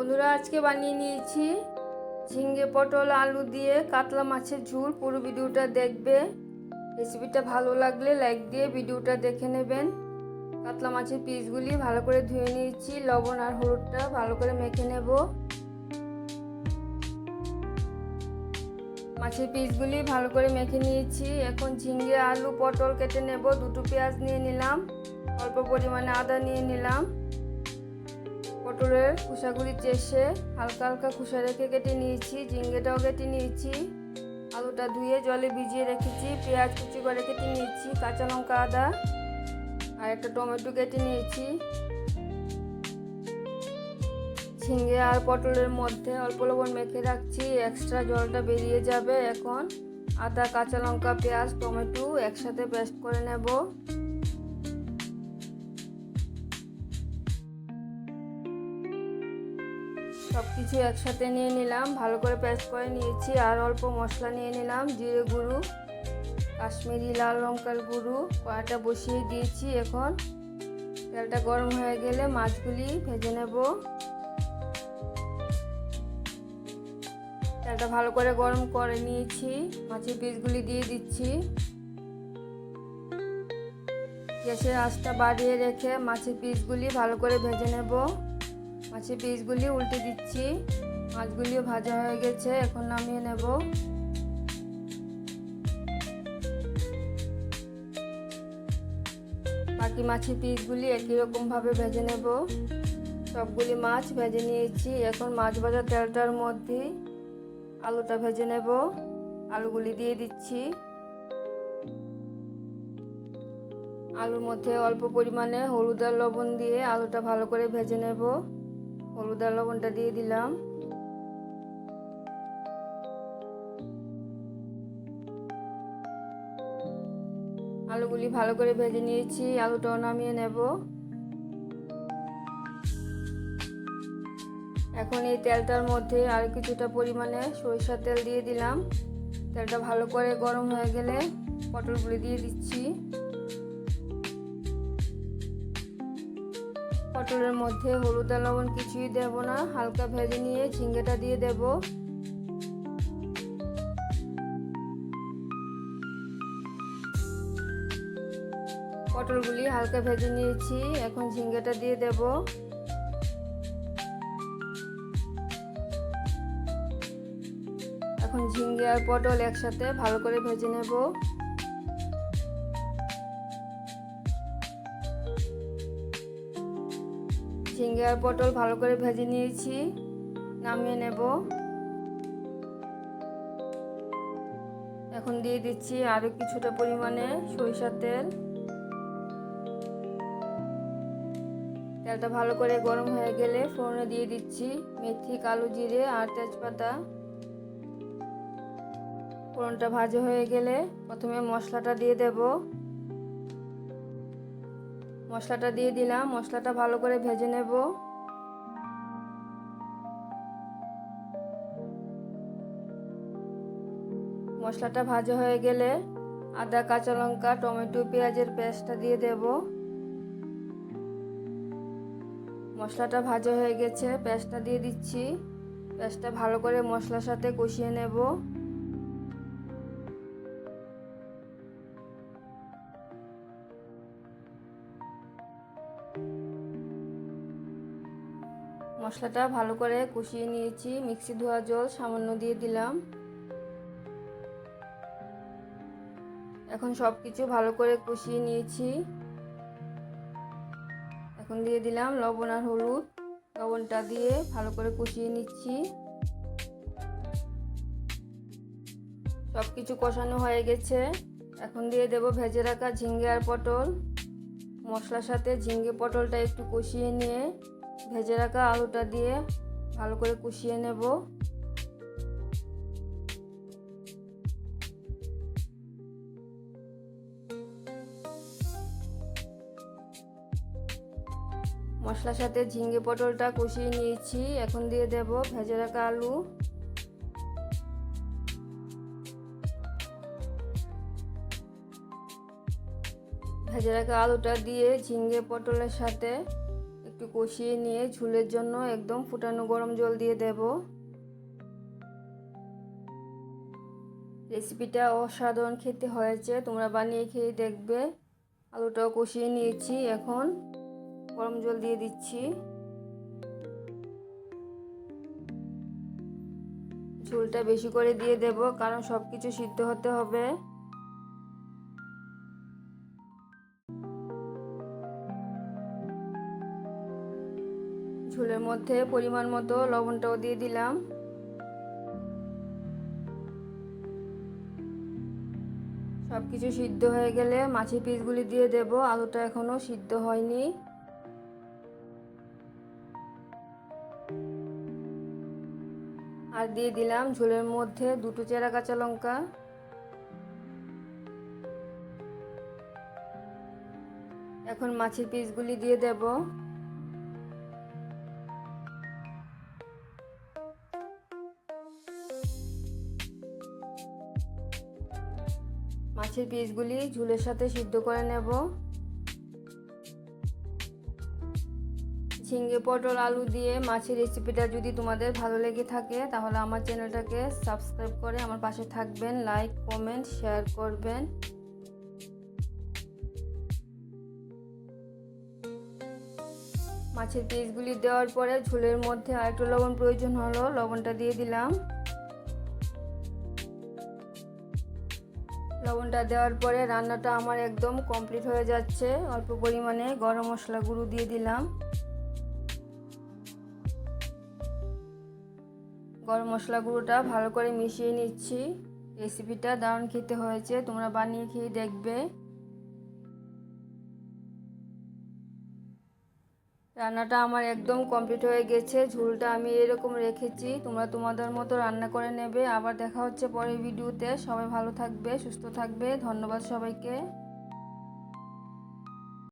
বন্ধুরা, আজকে বানিয়ে নিয়েছি ঝিঙ্গে পটল আলু দিয়ে কাতলা মাছের ঝোল। পুরো ভিডিওটা দেখবে। রেসিপিটা ভালো লাগলে লাইক দিয়ে ভিডিওটা দেখে নেবেন। কাতলা মাছের পিসগুলি ভালো করে ধুয়ে নিয়েছি, লবণ আর হলুদটা ভালো করে মেখে নেব। মাছের পিসগুলি ভালো করে মেখে নিয়েছি। এখন ঝিঙ্গে আলু পটল কেটে নেব। দুটো পেঁয়াজ নিয়ে নিলাম, অল্প পরিমাণে আদা নিয়ে নিলাম। পটলের খোসাগুলি চেষে হালকা হালকা খোসা রেখে কেটে নিয়েছি। ঝিঙ্গেটাও কেটে নিয়েছি। আলুটা ধুয়ে জলে ভিজিয়ে রেখেছি। পেঁয়াজ কুচি করে কেটে নিয়েছি। কাঁচা লঙ্কা, আদা আর একটা টমেটো কেটে নিয়েছি। ঝিঙ্গে আর পটলের মধ্যে অল্প লবণ মেখে রাখছি, এক্সট্রা জলটা বেরিয়ে যাবে। এখন আদা, কাঁচা লঙ্কা, পেঁয়াজ, টমেটো একসাথে পেস্ট করে নেব। সব কিছু একসাথে নিয়ে নিলাম, ভালো করে পেস্ট করে নিয়েছি। আর অল্প মশলা নিয়ে নিলাম, জিরে গুঁড়ো, কাশ্মীরি লাল লঙ্কার গুঁড়ো। কড়াইটা বসিয়ে দিয়েছি। এখন তেলটা গরম হয়ে গেলে মাছগুলি ভেজে নেব। তেলটা ভালো করে গরম করে নিয়েছি। মাছের পিসগুলি দিয়ে দিচ্ছি। গ্যাসের আঁচটা বাড়িয়ে রেখে মাছের পিসগুলি ভালো করে ভেজে নেব। মাছের পিসগুলি উল্টে দিচ্ছি। মাছগুলিও ভাজা হয়ে গেছে, এখন নামিয়ে নেব। বাকি মাছের পিসগুলি একই রকমভাবে ভেজে নেব। সবগুলি মাছ ভেজে নিয়েছি। এখন মাছ ভাজা তেলটার মধ্যে আলুটা ভেজে নেব। আলুগুলি দিয়ে দিচ্ছি। আলুর মধ্যে অল্প পরিমাণে হলুদ আর লবণ দিয়ে আলুটা ভালো করে ভেজে নেব। হলুদ আর লবণটা দিয়ে দিলাম। আলুগুলি ভালো করে ভেজে নিয়েছি। আলুটাও নামিয়ে নেব। এখন এই তেলটার মধ্যে আর কিছুটা পরিমাণে সরিষার তেল দিয়ে দিলাম। তেলটা ভালো করে গরম হয়ে গেলে পটলগুলি দিয়ে দিচ্ছি। পটলের মধ্যে হলুদ আর লবণ কিছুই দেব না, হালকা ভেজে নিয়ে ঝিঙ্গেটা দিয়ে দেব। পটলগুলি হালকা ভেজে নিয়েছি। এখন ঝিঙ্গেটা দিয়ে দেব। এখন ঝিঙ্গে আর পটল একসাথে ভালো করে ভেজে নেব। ঝিঙ্গে আর পটল ভালো করে ভেজে নিয়েছি, নামিয়ে নেব। এখন দিয়ে দিচ্ছি আরো কিছুটা পরিমাণে সরিষার তেল। তেলটা ভালো করে গরম হয়ে গেলে ফোড়নে দিয়ে দিচ্ছি মেথি, কালো জিরে আর তেজপাতা। ফোড়নটা ভাজা হয়ে গেলে প্রথমে মশলাটা দিয়ে দেব। মশলাটা দিয়ে দিলাম। মশলাটা ভালো করে ভেজে নেব। মশলাটা ভাজা হয়ে গেলে আদা, কাঁচা লঙ্কা, টমেটো, পেঁয়াজের পেস্টটা দিয়ে দেব। মশলাটা ভাজা হয়ে গেছে, পেস্টটা দিয়ে দিচ্ছি। পেস্টটা ভালো করে মশলার সাথে কষিয়ে নেব। মশলাটা ভালো করে কষিয়ে নিয়েছি। মিক্সি ধোয়া জল সামান্য দিয়ে দিলাম। এখন সব কিছু ভালো করে কষিয়ে নিয়েছি। এখন দিয়ে দিলাম লবণ আর হলুদ। লবণটা দিয়ে ভালো করে কষিয়ে নিচ্ছি। সব কিছু কষানো হয়ে গেছে। এখন দিয়ে দেব ভেজে রাখা ঝিঙ্গে আর পটল। মশলার সাথে ঝিঙ্গে পটলটা একটু কষিয়ে নিয়ে ভেজে রাখা আলুটা দিয়ে ভালো করে কষিয়ে নেব। মশলার সাথে ঝিঙ্গে পটলটা কষিয়ে নিয়েছি। এখন দিয়ে দেব ভেজে রাখা আলু। ভেজে রাখা আলুটা দিয়ে ঝিঙ্গে পটলের সাথে একটু একটু কষিয়ে নিয়ে ঝোলের জন্য একদম ফুটানো গরম জল দিয়ে দেব। রেসিপিটা অসাধারণ খেতে হয়েছে, তোমরা বানিয়ে খেয়ে দেখবে। আলুটাও কষিয়ে নিয়েছি, এখন গরম জল দিয়ে দিচ্ছি। ঝোলটা বেশি করে দিয়ে দেব, কারণ সব কিছু সিদ্ধ হতে হবে। ঝোলের মধ্যে পরিমাণ মতো লবণটাও দিয়ে দিলাম। সব কিছু সিদ্ধ হয়ে গেলে মাছের পিসগুলি দিয়ে দেব। আলুটা এখনো সিদ্ধ হয়নি। আর দিয়ে দিলাম ঝোলের মধ্যে 2টো চেরা কাঁচা লঙ্কা। এখন মাছের পিসগুলি দিয়ে দেব। মাছের পিসগুলি ঝোলের সাথে সিদ্ধ করে নেব। ঝিঙে পটল আলু দিয়ে মাছের রেসিপিটা যদি তোমাদের ভালো লেগে থাকে তাহলে আমার চ্যানেলটাকে সাবস্ক্রাইব করে আমার পাশে থাকবেন, লাইক কমেন্ট শেয়ার করবেন। মাছের পিসগুলি দেওয়ার পরে ঝোলের মধ্যে আরেকটু লবণ প্রয়োজন হলো, লবণটা দিয়ে দিলাম। লবণটা দেওয়ার পরে রান্নাটা আমার একদম কমপ্লিট হয়ে যাচ্ছে। অল্প পরিমাণে গরম মশলা গুঁড়ো দিয়ে দিলাম। গরম মশলা গুঁড়োটা ভালো করে মিশিয়ে নিচ্ছি। রেসিপিটা দারুণ খেতে হয়েছে, তোমরা বানিয়ে খেয়ে দেখবে। রান্নাটা আমার একদম কমপ্লিট হয়ে গেছে। ঝোলটা আমি এরকম রেখেছি, তোমরা তোমাদের মতো রান্না করে নেবে। আবার দেখা হচ্ছে পরের ভিডিওতে। সবাই ভালো থাকবে, সুস্থ থাকবে। ধন্যবাদ সবাইকে।